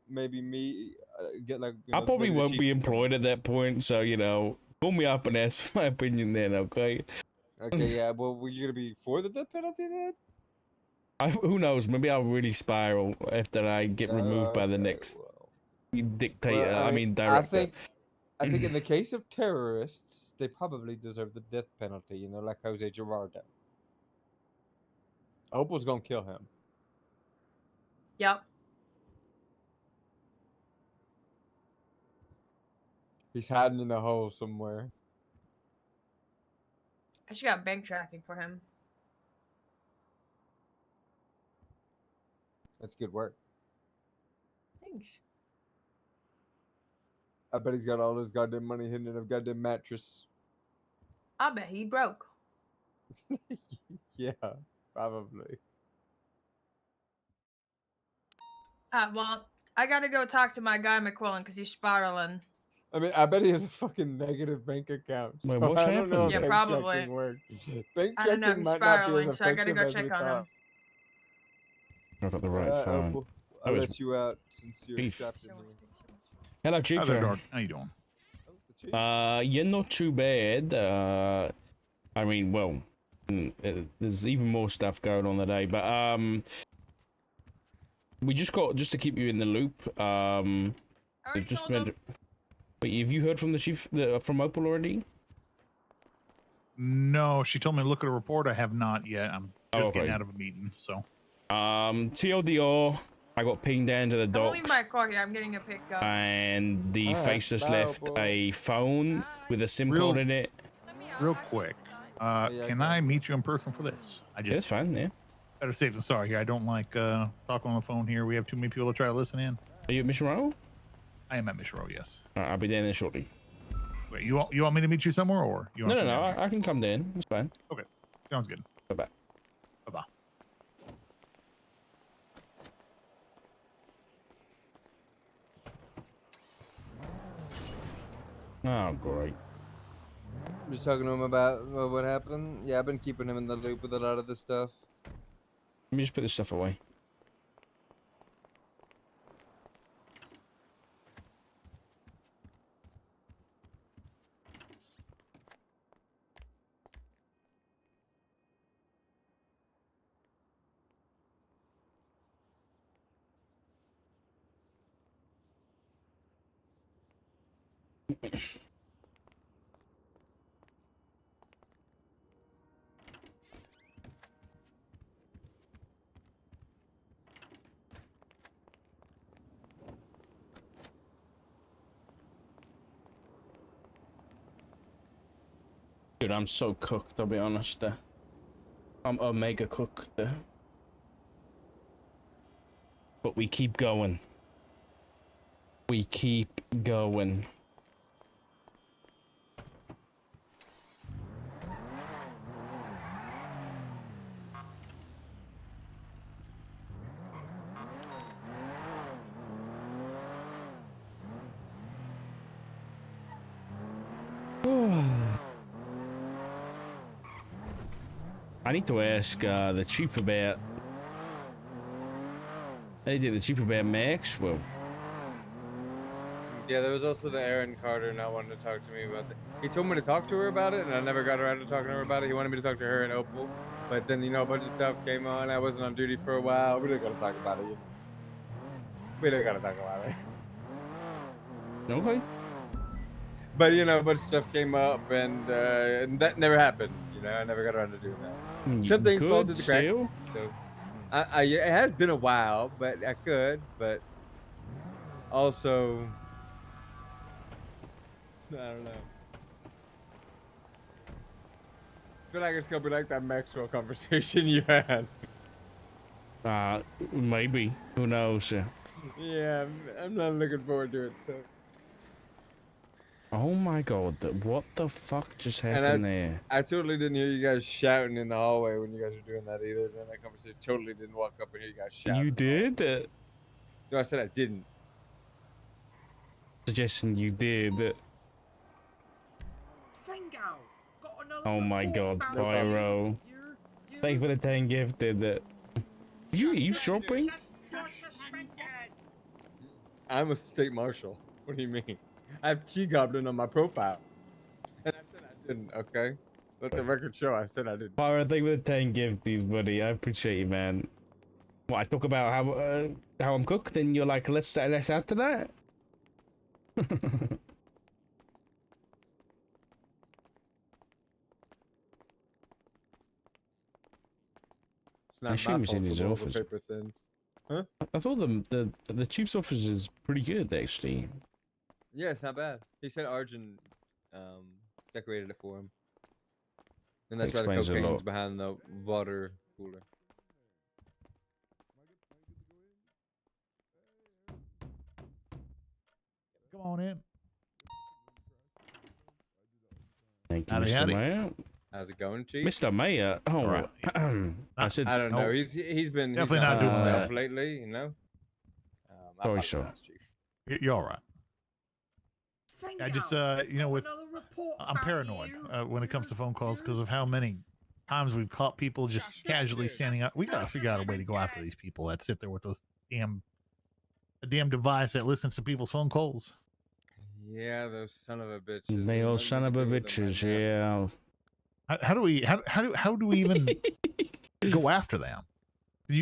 S1: maybe me, get like.
S3: I probably won't be employed at that point, so call me up and ask for my opinion then, okay?
S1: Okay, yeah. Well, were you gonna be for the death penalty then?
S3: Who knows? Maybe I'll really spiral after I get removed by the next dictator.
S1: Well,
S3: I mean, director.
S1: I think in the case of terrorists, they probably deserve the death penalty. Like Jose Gerardo. Opal's gonna kill him.
S6: Yep.
S1: He's hiding in a hole somewhere.
S6: I should got bank tracking for him.
S1: That's good work.
S6: Thanks.
S1: I bet he's got all his goddamn money hidden in a goddamn mattress.
S6: I bet he broke.
S1: Yeah, probably.
S6: Well, I gotta go talk to my guy McQuillan because he's spiraling.
S1: I mean, I bet he has a fucking negative bank account.
S3: Wait, what's
S1: I don't know
S3: happening?
S1: if
S6: Yeah,
S1: bank
S6: probably.
S1: checking works. Bank
S6: I don't know,
S1: checking
S6: he's
S1: might not be
S6: spiraling,
S1: as
S6: so I gotta go
S1: effective as we
S6: check on
S1: thought.
S6: him.
S3: I got the right phone.
S1: I'll
S3: was
S1: let you out since you're
S3: beef.
S1: trapped in here.
S3: Hello,
S4: Hi there,
S3: Chief.
S4: Dog. How you doing?
S1: Oh, it's the chief.
S3: You're not too bad. I mean, well, There's even more stuff going on today, but we just to keep you in the loop.
S6: I already
S3: They've just
S6: told them.
S3: made. Wait, have you heard from the chief from Opal already?
S4: No, she told me to look at a report. I have not yet. I'm just getting
S3: okay.
S4: out of a meeting, so.
S3: TLDR, I got pinged down to the
S6: I'm gonna leave
S3: docks,
S6: my car here. I'm getting a pickup.
S3: and the
S1: Alright,
S3: Faceless
S1: bye,
S3: left
S1: Opal.
S3: a phone with a SIM
S4: Real-
S3: card in it.
S6: Let me out,
S4: Real
S6: actually,
S4: quick,
S6: inside.
S1: Yeah,
S4: can
S1: okay.
S4: I meet you in person for this? I
S3: Yeah, it's
S4: just
S3: fine, yeah.
S4: better safe than sorry here. I don't like talking on the phone here. We have too many people to try to listen in.
S3: Are you at Mission Row?
S4: I am at Mission Row, yes.
S3: Alright, I'll be down there shortly.
S4: Wait, you want me to meet you somewhere, or you want
S3: No,
S4: to
S3: no,
S4: come
S3: no,
S4: down here?
S3: I can come down. It's fine.
S4: Sounds good.
S3: Bye-bye.
S4: Bye-bye.
S3: Oh, great.
S1: Just talking to him about what happened. Yeah, I've been keeping him in the loop with a lot of this stuff.
S3: Let me just put this stuff away. Dude, I'm so cooked, I'll be honest. I'm omega cooked. But we keep going. We keep going. I need to ask the chief about. I need to get the chief about Maxwell.
S1: Yeah, there was also the Aaron Carter not wanting to talk to me about that. He told me to talk to her about it, and I never got around to talking to her about it. He wanted me to talk to her and Opal, but then a bunch of stuff came on. I wasn't on duty for a while. We didn't gotta talk about it. We didn't gotta talk about it.
S3: Okay.
S1: But a bunch of stuff came up, and that never happened. I never got around to doing that. Some things fall through the cracks.
S3: Still?
S1: So, it has been a while, but I could. But also, I don't know. I feel like it's gonna be like that Maxwell conversation you had.
S3: Maybe. Who knows?
S1: Yeah, I'm not looking forward to it. So.
S3: Oh my god, what the fuck just happened there?
S1: I totally didn't hear you guys shouting in the hallway when you guys were doing that either. During that conversation, totally didn't walk up and hear you guys shouting.
S3: You did?
S1: No, I said I didn't.
S3: Suggesting you did. Oh my god, Pyro. Thank you for the 10 gifted. You eavesdropping?
S1: I'm a state marshal. What do you mean? I have T-Goblin on my profile. And I said I didn't, okay? Let the record show I said I didn't.
S3: Pyro, thank you for the 10 gifties, buddy. I appreciate you, man. What, I talk about how I'm cooked and you're like, let's add to that?
S1: It's not
S3: I assume
S1: my
S3: he's in
S1: fault
S3: his
S1: for the
S3: office.
S1: paper thin. Huh?
S3: I thought the chief's office is pretty good, actually.
S1: Yeah, it's not bad. He said Arjun decorated it for him. And that's why the
S3: Explains a
S1: cocaine's
S3: lot.
S1: behind the water cooler.
S4: Come on in.
S3: Thank you,
S4: Howdy,
S3: Mr.
S4: howdy.
S3: Mayor.
S1: How's it going, Chief?
S3: Mr. Mayor. Oh,
S4: Alright.
S3: I said.
S1: I don't know.
S4: Nope.
S1: He's been
S4: Definitely
S1: he's
S4: not doing
S1: himself
S3: that.
S1: lately, I
S3: Sorry,
S1: apologize,
S3: sir.
S1: Chief.
S4: You're all right. I just, I'm paranoid when it comes to phone calls because of how many times we've caught people just casually standing up. We gotta figure out a way to go after these people that sit there with those a damn device that listens to people's phone calls.
S1: Yeah, those son of a bitches.
S3: They
S1: There's
S3: all
S1: nothing
S3: son
S1: we
S3: of
S1: can
S3: a
S1: do with them
S3: bitches,
S1: right now.
S3: yeah.
S4: How do we even go after them?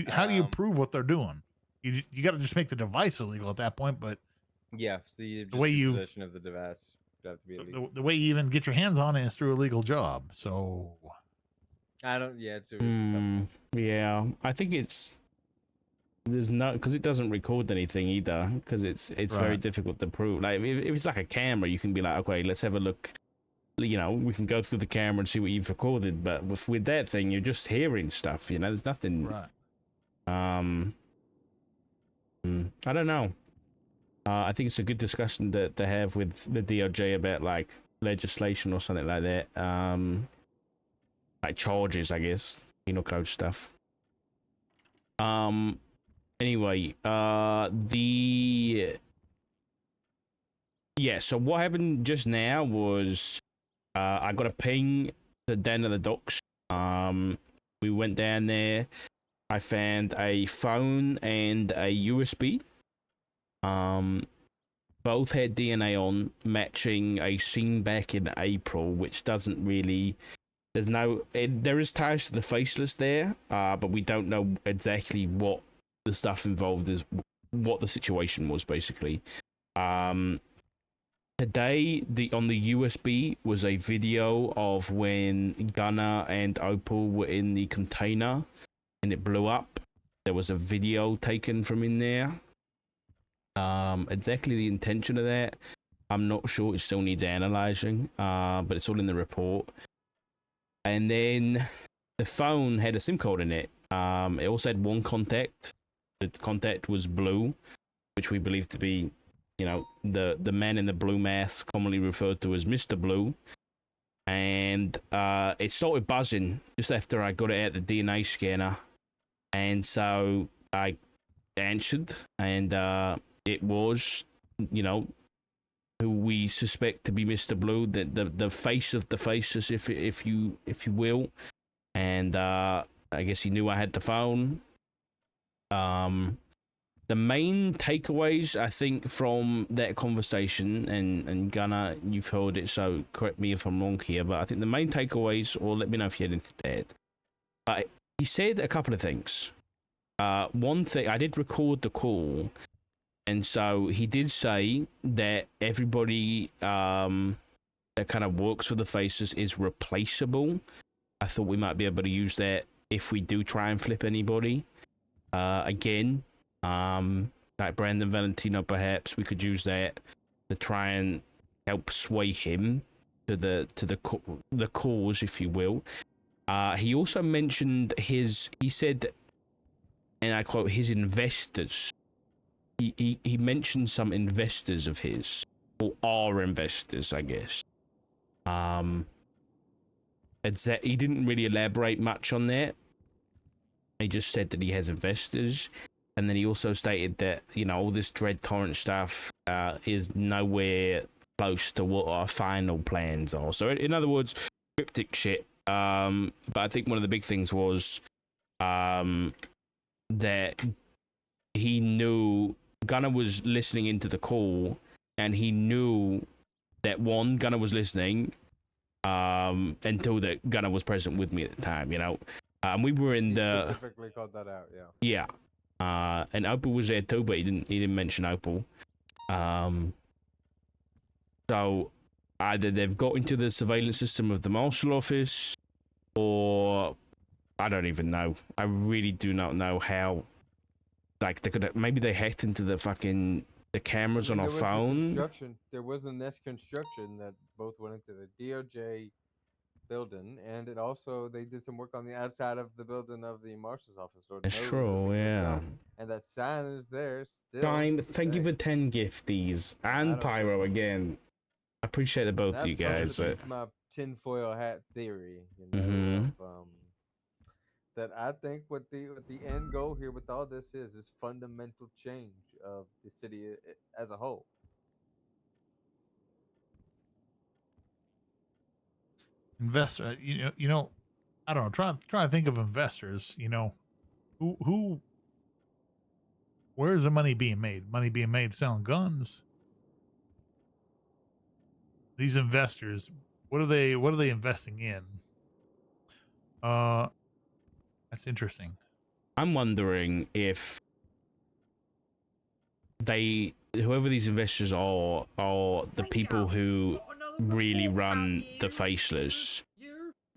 S4: How do you prove what they're doing? You got to just make the device illegal at that point. But
S1: Yeah, so you just
S4: the way you
S1: possession of the device would have to be illegal.
S4: the way you even get your hands on it is through a legal job. So
S1: I don't. Yeah, it's a tough.
S3: Yeah, I think there's no, because it doesn't record anything either, because it's very
S4: Right.
S3: difficult to prove. Like if it's like a camera, you can be like, okay, let's have a look. You know, we can go through the camera and see what you've recorded. But with that thing, you're just hearing stuff. You know, there's nothing.
S4: right.
S3: I don't know. I think it's a good discussion to have with the DOJ about like legislation or something like that. Like charges, I guess, penal code stuff. Anyway, so what happened just now was I got a ping down at the docks. We went down there. I found a phone and a USB. Both had DNA on, matching a scene back in April, which doesn't really. There is ties to the Faceless there, but we don't know exactly what the stuff involved is, what the situation was basically. Today, on the USB was a video of when Gunner and Opal were in the container and it blew up. There was a video taken from in there. Exactly the intention of that, I'm not sure. It still needs analyzing, but it's all in the report. And then the phone had a SIM card in it. It also had one contact. The contact was blue, which we believe to be, the man in the blue mask, commonly referred to as Mr. Blue. And it started buzzing just after I got it out the DNA scanner. And so I answered, and it was, who we suspect to be Mr. Blue, the face of the Faces, if you will. And I guess he knew I had the phone. The main takeaways, I think, from that conversation, and Gunnar, you've heard it, so correct me if I'm wrong here, but I think the main takeaways, or let me know if you had anything to add. He said a couple of things. One thing, I did record the call, and so he did say that everybody that kind of works for the Faces is replaceable. I thought we might be able to use that if we do try and flip anybody. Again, like Brandon Valentino, perhaps we could use that to try and help sway him to the cause, if you will. He also mentioned he said, and I quote, his investors. He mentioned some investors of his, or our investors, I guess. He didn't really elaborate much on that. He just said that he has investors, and then he also stated that all this Dread Torrent stuff is nowhere close to what our final plans are. So in other words, cryptic shit. But I think one of the big things was that he knew Gunner was listening into the call, and he knew that Gunner was listening until that Gunner was present with me at the time, and we were in
S1: He specifically called that out,
S3: yeah. And Opal was there too, but he didn't mention Opal. So either they've got into the surveillance system of the marshal office, or I don't even know. I really do not know how. Like maybe they hacked into the cameras on our phone.
S1: There was a Nest construction that both went into the DOJ building, and they did some work on the outside of the building of the marshal's office.
S3: It's true, yeah.
S1: And that sign is there still.
S3: Thank you for 10 gifties and Pyro again. I appreciate it both of you guys.
S1: My tinfoil hat theory, that I think what the end goal here with all this is fundamental change of the city as a whole.
S4: Investor, I don't know. Try to think of investors. Who? Where's the money being made? Money being made selling guns. These investors, what are they investing in? That's interesting.
S3: I'm wondering if whoever these investors are the people who really run the Faceless,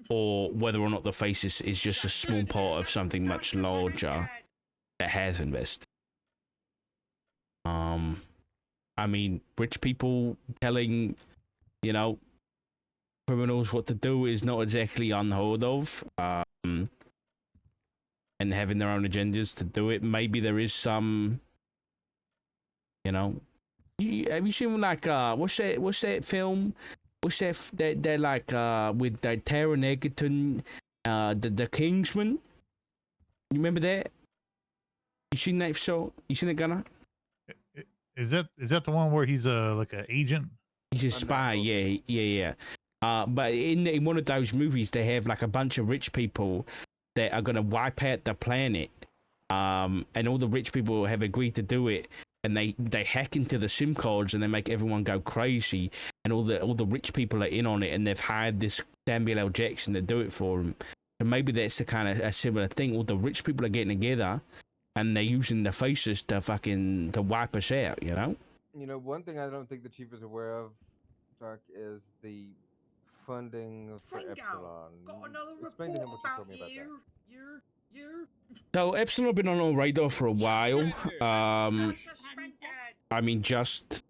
S3: or whether or not the Faceless is just a small part of something much larger that has invested. I mean, rich people telling, criminals what to do is not exactly unheard of. And having their own agendas to do it. Maybe there is some, have you seen like what's that film? What's that like with the Taron Egerton, the Kingsman? You remember that? You seen that show? You seen it, Gunner?
S4: Is that the one where he's like an agent?
S3: He's a spy. Yeah. But in one of those movies, they have like a bunch of rich people that are gonna wipe out the planet, and all the rich people have agreed to do it, and they hack into the SIM cards and they make everyone go crazy, and all the rich people are in on it, and they've hired this Samuel L. Jackson to do it for them. And maybe that's the kind of a similar thing. All the rich people are getting together, and they're using the Faces to wipe us out.
S1: One thing I don't think the chief is aware of, Dark, is the funding for Epsilon. Explain to him what you told me about that.
S3: So Epsilon have been on our radar for a while. I mean, just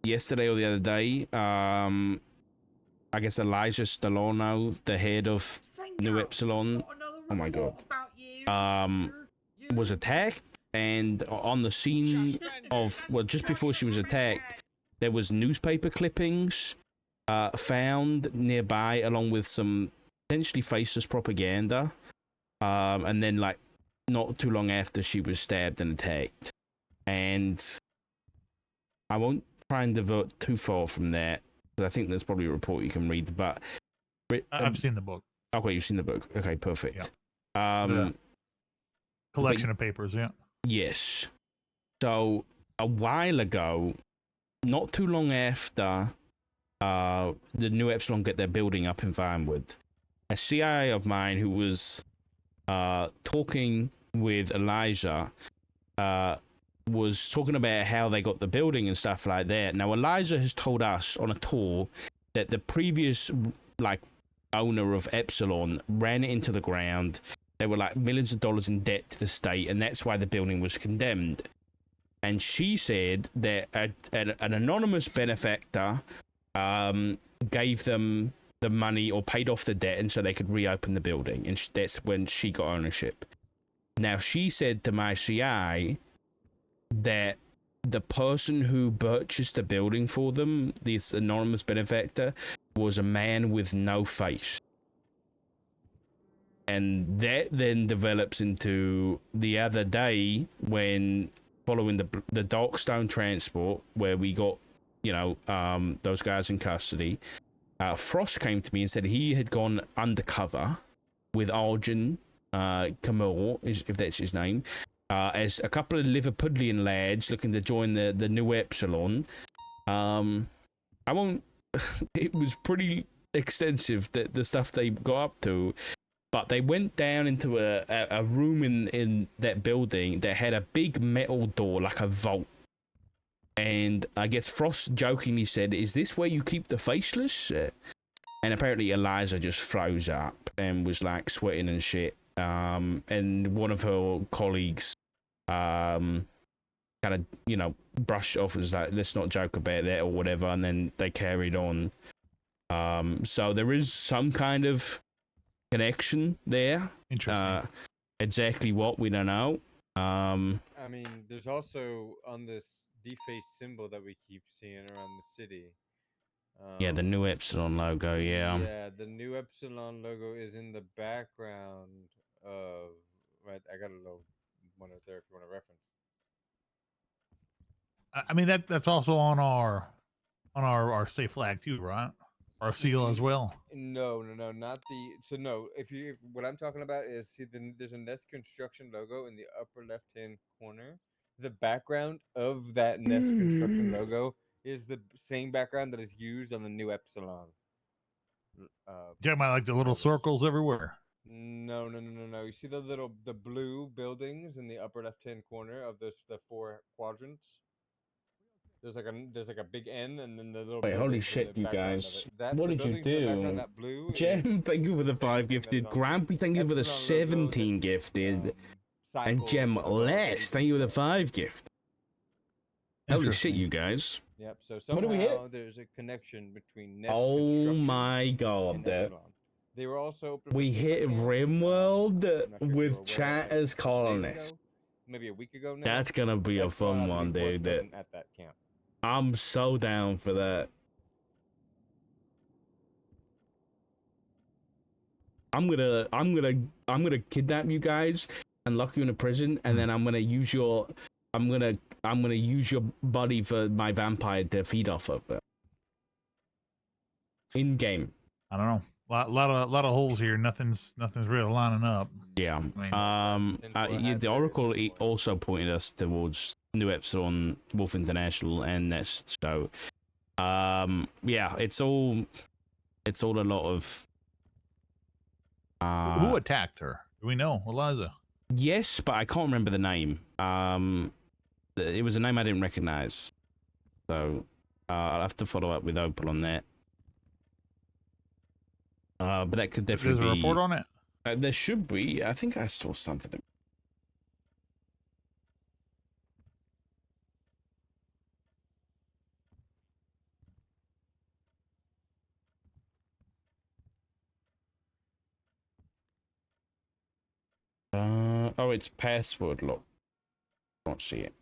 S3: yesterday or the other day, I guess Elijah Stallone, the head of New Epsilon, oh my god, was attacked, and on the scene of, just before she was attacked, there was newspaper clippings found nearby, along with some potentially Faceless propaganda, and then like not too long after, she was stabbed and attacked. And I won't try and divert too far from that, because I think there's probably a report you can read, but
S4: I've seen the book.
S3: Okay, you've seen the book. Okay, perfect.
S4: Yeah. Collection of papers, yeah.
S3: Yes. So a while ago, not too long after the New Epsilon get their building up in Vinewood, a CIA of mine who was talking with Elijah was talking about how they got the building and stuff like that. Now, Elijah has told us on a tour that the previous owner of Epsilon ran it into the ground. They were like millions of dollars in debt to the state, and that's why the building was condemned. And she said that an anonymous benefactor gave them the money or paid off the debt, and so they could reopen the building. And that's when she got ownership. Now, she said to my CI that the person who purchased the building for them, this anonymous benefactor, was a man with no face. And that then develops into the other day, when following the Darkstone transport, where we got, those guys in custody, Frost came to me and said he had gone undercover with Arjun Kamil, if that's his name, as a couple of Liverpudlian lads looking to join the New Epsilon. I won't. It was pretty extensive, the stuff they got up to. But they went down into a room in that building that had a big metal door, like a vault. And I guess Frost jokingly said, "Is this where you keep the Faceless?" And apparently Eliza just froze up and was like sweating and shit. And one of her colleagues kind of, brushed off and was like, "Let's not joke about that," or whatever. And then they carried on. So there is some kind of connection there.
S4: Interesting.
S3: Exactly what, we don't know.
S1: I mean, there's also on this defaced symbol that we keep seeing around the city.
S3: Yeah, the New Epsilon logo. Yeah.
S1: Yeah, the New Epsilon logo is in the background of. Right, I got a little one right there if you want to reference.
S4: I mean, that's also on our state flag too, right? Our seal as well.
S1: No, not the. So no, if what I'm talking about is, see, there's a Nest Construction logo in the upper left-hand corner. The background of that Nest Construction logo is the same background that is used on the New Epsilon.
S4: Talking about like the little circles everywhere.
S1: No. You see the blue buildings in the upper left-hand corner of the 4 quadrants? There's like a big N and then the little
S3: Wait, holy
S1: buildings in
S3: shit,
S1: the
S3: you
S1: background
S3: guys.
S1: of it.
S3: What
S1: The
S3: did you
S1: buildings in the background,
S3: do?
S1: that blue
S3: Jem,
S1: is
S3: thank you for the
S1: the
S3: 5
S1: same thing that's
S3: gifted.
S1: on
S3: Grampy, thank you for the
S1: Epsilon logo,
S3: 17 gifted. And
S1: cycles
S3: Jem
S1: above
S3: Les, thank you for the
S1: Square.
S3: 5 gift. Holy shit,
S4: Interesting.
S3: you guys.
S1: Yep. So
S3: What do we hit?
S1: somehow there's a connection between Nest
S3: Oh
S1: Construction
S3: my
S1: and
S3: god.
S1: Epsilon. They were also open for
S3: We hit
S1: Silvercane,
S3: Rimworld
S1: I'm not sure if you were
S3: with
S1: aware,
S3: chat
S1: but
S3: as
S1: 2 days
S3: colonists.
S1: ago, maybe a week ago now.
S3: That's gonna be a
S1: Epsilon,
S3: fun
S1: I
S3: one,
S1: believe, was
S3: dude.
S1: present at that camp.
S3: I'm so down for that. I'm gonna kidnap you guys and lock you in a prison, and then I'm gonna use your body for my vampire to feed off of it. In game.
S4: I don't know. Lot of holes here. Nothing's really lining up.
S3: Yeah.
S4: I mean,
S3: The Oracle also pointed us towards New Epsilon, Wolf International, and Nest. So, yeah, it's all a lot of.
S4: who attacked her? Do we know, Eliza?
S3: Yes, but I can't remember the name. It was a name I didn't recognize. So, I'll have to follow up with Opal on that. But that could definitely
S4: There's a
S3: be.
S4: report on it.
S3: There should be. I think I saw something. Oh, it's password lock. Don't see it.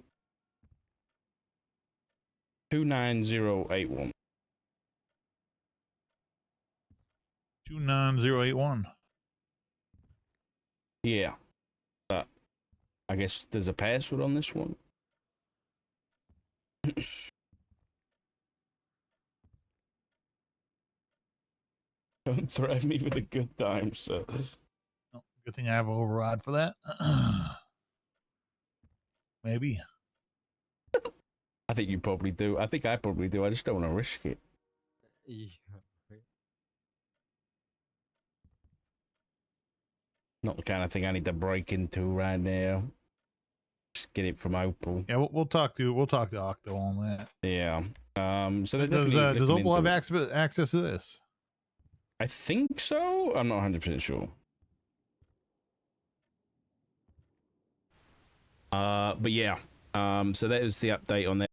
S3: 29081.
S4: 29081.
S3: Yeah. I guess there's a password on this one. Don't threaten me with a good time, sir.
S4: Oh, good thing I have an override for that. Maybe.
S3: I think you probably do. I think I probably do. I just don't want to risk it.
S1: Yeah.
S3: Not the kind of thing I need to break into right now. Just get it from Opal.
S4: Yeah, we'll talk to Octo on that.
S3: Yeah. So they're
S4: Does
S3: definitely looking
S4: Opal have
S3: into it.
S4: access to this?
S3: I think so. I'm not 100% sure. But yeah. So that was the update on that.